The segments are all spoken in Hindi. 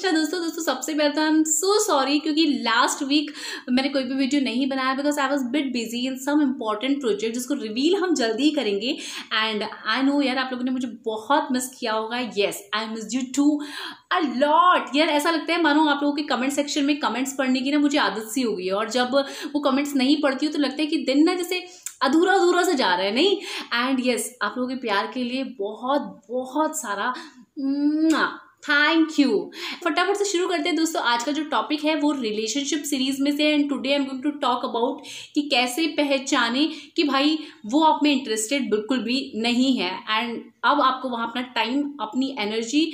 कृष्णा। दोस्तों सबसे पहले तो आई एम सो सॉरी क्योंकि लास्ट वीक मैंने कोई भी वीडियो नहीं बनाया because I was bit busy in some important project जिसको रिवील हम जल्दी ही करेंगे। एंड आई नो यार आप लोगों ने मुझे बहुत मिस किया होगा। Yes I miss you too a lot. यार ऐसा लगता है मानो आप लोगों के कमेंट सेक्शन में कमेंट्स पढ़ने की ना मुझे आदत सी हो गई है, और जब वो कमेंट्स नहीं पढ़ती हो तो लगता है कि दिन ना जैसे अधूरा अधूरा से जा रहा है नहीं। एंड यस आप लोगों के प्यार के लिए बहुत बहुत सारा थैंक यू। फटाफट से शुरू करते हैं दोस्तों। आज का जो टॉपिक है वो रिलेशनशिप सीरीज में से, and today I am going to talk about कि कैसे पहचाने कि भाई वो आप में इंटरेस्टेड बिल्कुल भी नहीं है, एंड अब आपको वहां अपना टाइम अपनी एनर्जी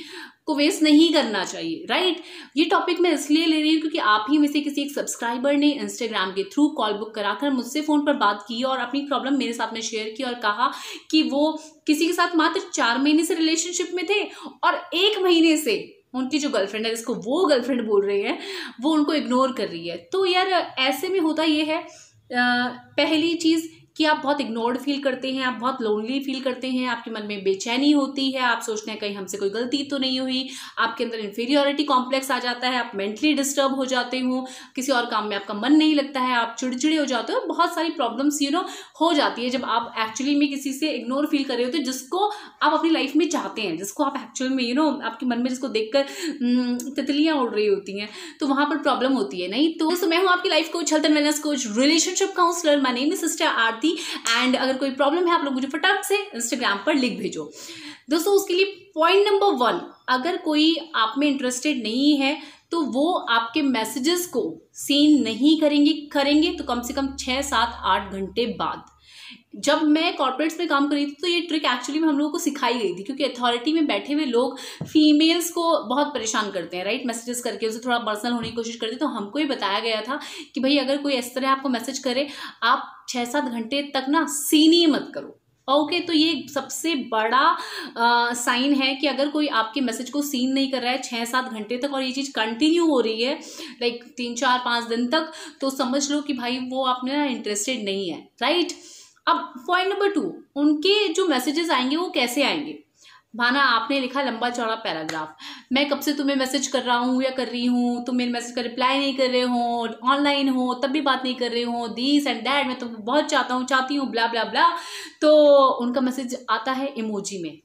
को वेस्ट नहीं करना चाहिए। राइट ये टॉपिक मैं इसलिए ले रही हूँ क्योंकि आप ही में से किसी एक सब्सक्राइबर ने इंस्टाग्राम के थ्रू कॉल बुक कराकर मुझसे फोन पर बात की और अपनी प्रॉब्लम मेरे साथ में शेयर की और कहा कि वो किसी के साथ मात्र 4 महीने से रिलेशनशिप में थे और 1 महीने से उनकी जो गर्लफ्रेंड है, जिसको वो गर्लफ्रेंड बोल रही है, वो उनको इग्नोर कर रही है। तो यार ऐसे में होता ये है, पहली चीज कि आप बहुत इग्नोर्ड फील करते हैं, आप बहुत लोनली फील करते हैं, आपके मन में बेचैनी होती है, आप सोचते हैं कहीं हमसे कोई गलती तो नहीं हुई, आपके अंदर इन्फीरियोरिटी कॉम्प्लेक्स आ जाता है, आप मेंटली डिस्टर्ब हो जाते हो, किसी और काम में आपका मन नहीं लगता है, आप चिड़चिड़े हो जाते हो, बहुत सारी प्रॉब्लम्स हो जाती है जब आप एक्चुअली में किसी से इग्नोर फील कर रहे होते हो जिसको आप अपनी लाइफ में चाहते हैं, जिसको आप एक्चुअल में आपके मन में जिसको देखकर तितलियां उड़ रही होती हैं, तो वहां पर प्रॉब्लम होती है नहीं। तो मैं हूँ आपकी life coach, health and wellness coach, relationship counsellor. My name is sister Aarti. And अगर कोई प्रॉब्लम है आप लोग मुझे फटाक से इंस्टाग्राम पर लिख भेजो दोस्तों। उसके लिए पॉइंट नंबर 1, अगर कोई आप में इंटरेस्टेड नहीं है तो वो आपके मैसेजेस को सीन नहीं करेंगे तो कम से कम 6, 7, 8 घंटे बाद। जब मैं कॉर्पोरेट्स में काम कर रही थी तो ये ट्रिक एक्चुअली में हम लोगों को सिखाई गई थी, क्योंकि अथॉरिटी में बैठे हुए लोग फीमेल्स को बहुत परेशान करते हैं, राइट, मैसेजेस करके उसे थोड़ा पर्सनल होने की कोशिश करते हैं। तो हमको ये बताया गया था कि भाई अगर कोई इस तरह आपको मैसेज करे आप 6-7 घंटे तक ना सीन ही मत करो। ओके तो ये सबसे बड़ा साइन है कि अगर कोई आपके मैसेज को सीन नहीं कर रहा है 6-7 घंटे तक और ये चीज़ कंटिन्यू हो रही है लाइक 3-4-5 दिन तक, तो समझ लो कि भाई वो आप में ना इंटरेस्टेड नहीं है। राइट अब पॉइंट नंबर 2, उनके जो मैसेजेस आएंगे वो कैसे आएंगे। भाना आपने लिखा लंबा चौड़ा पैराग्राफ, मैं कब से तुम्हें मैसेज कर रहा हूँ या कर रही हूँ, तुम मेरे मैसेज का रिप्लाई नहीं कर रहे हो, ऑनलाइन हो तब भी बात नहीं कर रहे हो, दिस एंड दैट, मैं तुमको बहुत चाहती हूँ ब्ला ब्ला ब्ला। तो उनका मैसेज आता है इमोजी में।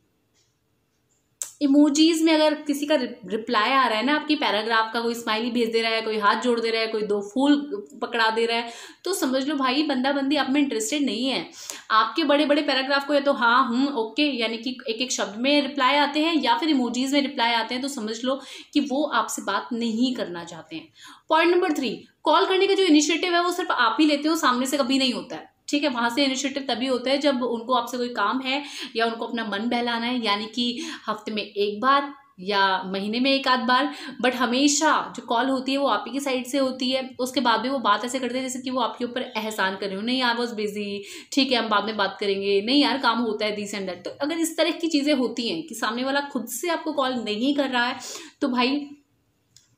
इमोजीज में अगर किसी का रिप्लाई आ रहा है ना आपकी पैराग्राफ का, कोई स्माइली भेज दे रहा है, कोई हाथ जोड़ दे रहा है, कोई 2 फूल पकड़ा दे रहा है, तो समझ लो भाई बंदा बंदी आप में इंटरेस्टेड नहीं है। आपके बड़े बड़े पैराग्राफ को या तो हाँ ओके यानी कि एक एक शब्द में रिप्लाई आते हैं या फिर इमोजीज में रिप्लाई आते हैं, तो समझ लो कि वो आपसे बात नहीं करना चाहते हैं। पॉइंट नंबर 3, कॉल करने का जो इनिशिएटिव है वो सिर्फ आप ही लेते हो, सामने से कभी नहीं होता है। ठीक है, वहां से इनिशिएटिव तभी होता है जब उनको आपसे कोई काम है या उनको अपना मन बहलाना है, यानी कि हफ्ते में 1 बार या महीने में 1 आध बार, बट हमेशा जो कॉल होती है वो आप ही की साइड से होती है। उसके बाद भी वो बात ऐसे करते हैं जैसे कि वो आपके ऊपर एहसान कर रहे हो, नहीं आई वॉज बिजी, ठीक है हम बाद में बात करेंगे, नहीं यार काम होता है, दिस एंड दैट। तो अगर इस तरह की चीजें होती हैं कि सामने वाला खुद से आपको कॉल नहीं कर रहा है तो भाई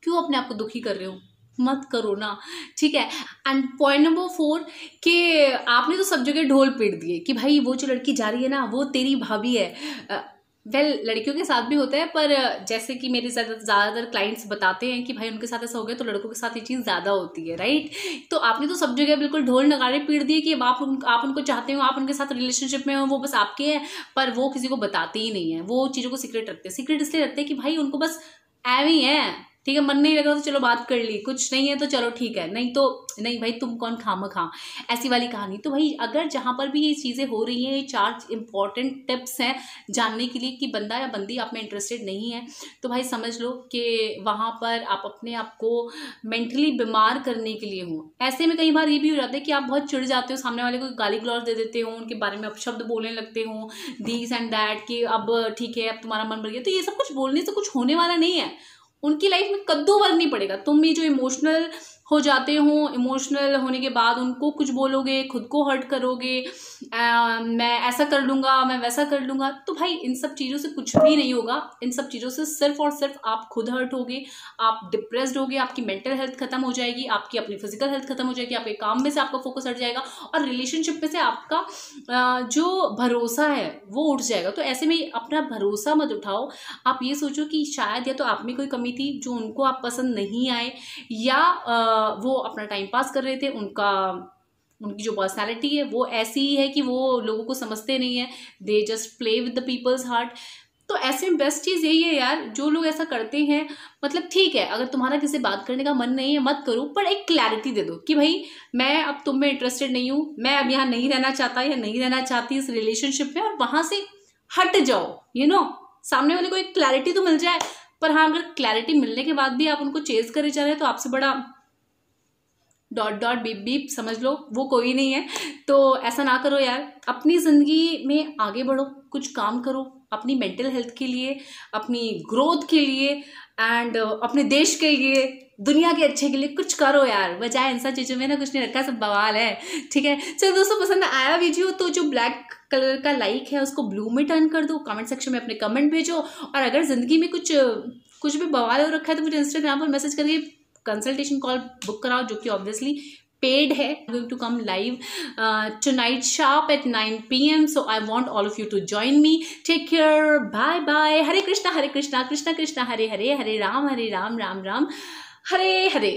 क्यों अपने आप को दुखी कर रहे हो, मत करो ना। ठीक है। एंड पॉइंट नंबर 4 कि आपने तो सब जगह ढोल पीट दिए कि भाई वो जो लड़की जा रही है ना वो तेरी भाभी है। लड़कियों के साथ भी होता है, पर जैसे कि मेरे ज़्यादातर क्लाइंट्स बताते हैं कि भाई उनके साथ ऐसा हो गया, तो लड़कों के साथ ये चीज़ ज़्यादा होती है। राइट तो आपने तो सब जगह बिल्कुल ढोल नगाड़े पीट दिए कि आप उनको चाहते हो, आप उनके साथ रिलेशनशिप में हो, वो बस आपके हैं, पर वो किसी को बताते ही नहीं है, वो चीज़ों को सीक्रेट रखते हैं। सीक्रेट इसलिए रखते हैं कि भाई उनको बस एवं ही है, ठीक है, मन नहीं लग रहा तो चलो बात कर ली, कुछ नहीं है तो चलो ठीक है, नहीं तो नहीं भाई तुम कौन खामखा, ऐसी वाली कहानी। तो भाई अगर जहाँ पर भी ये चीज़ें हो रही हैं, ये 4 इंपॉर्टेंट टिप्स हैं जानने के लिए कि बंदा या बंदी आप में इंटरेस्टेड नहीं है, तो भाई समझ लो कि वहाँ पर आप अपने आप को मेंटली बीमार करने के लिए हो। ऐसे में कई बार ये भी हो जाता है कि आप बहुत चिढ़ जाते हो, सामने वाले को गाली गलौज दे देते हो, उनके बारे में अपशब्द बोलने लगते हो, दिस एंड दैट, कि अब ठीक है अब तुम्हारा मन भर गया। तो ये सब कुछ बोलने से कुछ होने वाला नहीं है, उनकी लाइफ में कद्दू वर्ग नहीं पड़ेगा। तुम ये जो इमोशनल हो जाते हो, इमोशनल होने के बाद उनको कुछ बोलोगे, खुद को हर्ट करोगे, मैं ऐसा कर लूँगा, मैं वैसा कर लूँगा, तो भाई इन सब चीज़ों से कुछ भी नहीं होगा। इन सब चीज़ों से सिर्फ और सिर्फ आप खुद हर्ट होगे, आप डिप्रेस्ड होगे, आपकी मेंटल हेल्थ खत्म हो जाएगी, आपकी अपनी फिजिकल हेल्थ खत्म हो जाएगी, आपके काम में से आपका फोकस हट जाएगा और रिलेशनशिप में से आपका जो भरोसा है वो उठ जाएगा। तो ऐसे में अपना भरोसा मत उठाओ। आप ये सोचो कि शायद या तो आप में कोई कमी थी जो उनको आप पसंद नहीं आए, या वो अपना टाइम पास कर रहे थे, उनकी जो पर्सनैलिटी है वो ऐसी ही है कि वो लोगों को समझते नहीं है, they just play with the people's heart. तो ऐसे में बेस्ट चीज़ यही है यार, जो लोग ऐसा करते हैं, मतलब ठीक है अगर तुम्हारा किसी बात करने का मन नहीं है मत करो, पर एक क्लैरिटी दे दो कि भाई मैं अब तुम में इंटरेस्टेड नहीं हूँ, मैं अब यहाँ नहीं रहना चाहता या नहीं रहना चाहती इस रिलेशनशिप में, और वहाँ से हट जाओ। सामने वाले को एक क्लैरिटी तो मिल जाए। पर हाँ, अगर क्लैरिटी मिलने के बाद भी आप उनको चेज करे जा रहे हैं तो आपसे बड़ा डॉट डॉट बीप बीप समझ लो वो कोई नहीं है। तो ऐसा ना करो यार, अपनी ज़िंदगी में आगे बढ़ो, कुछ काम करो अपनी मेंटल हेल्थ के लिए, अपनी ग्रोथ के लिए, एंड अपने देश के लिए, दुनिया के अच्छे के लिए कुछ करो यार। बजाय इन सब चीज़ों में ना कुछ नहीं रखा, सब बवाल है। ठीक है, चलो दोस्तों, पसंद आया वीडियो तो जो ब्लैक कलर का लाइक है उसको ब्लू में टर्न कर दो, कमेंट सेक्शन में अपने कमेंट भेजो, और अगर ज़िंदगी में कुछ भी बवाल हो रखा है तो मुझे इंस्टाग्राम पर मैसेज करके कंसल्टेशन कॉल बुक कराओ, जो कि ऑब्वियसली पेड है। Going to come live tonight sharp at 9 PM, so I want all of you to join me. Take care, bye bye. Hare Krishna, Krishna Krishna, Hare Hare, Hare Ram, Ram Ram, Hare Hare.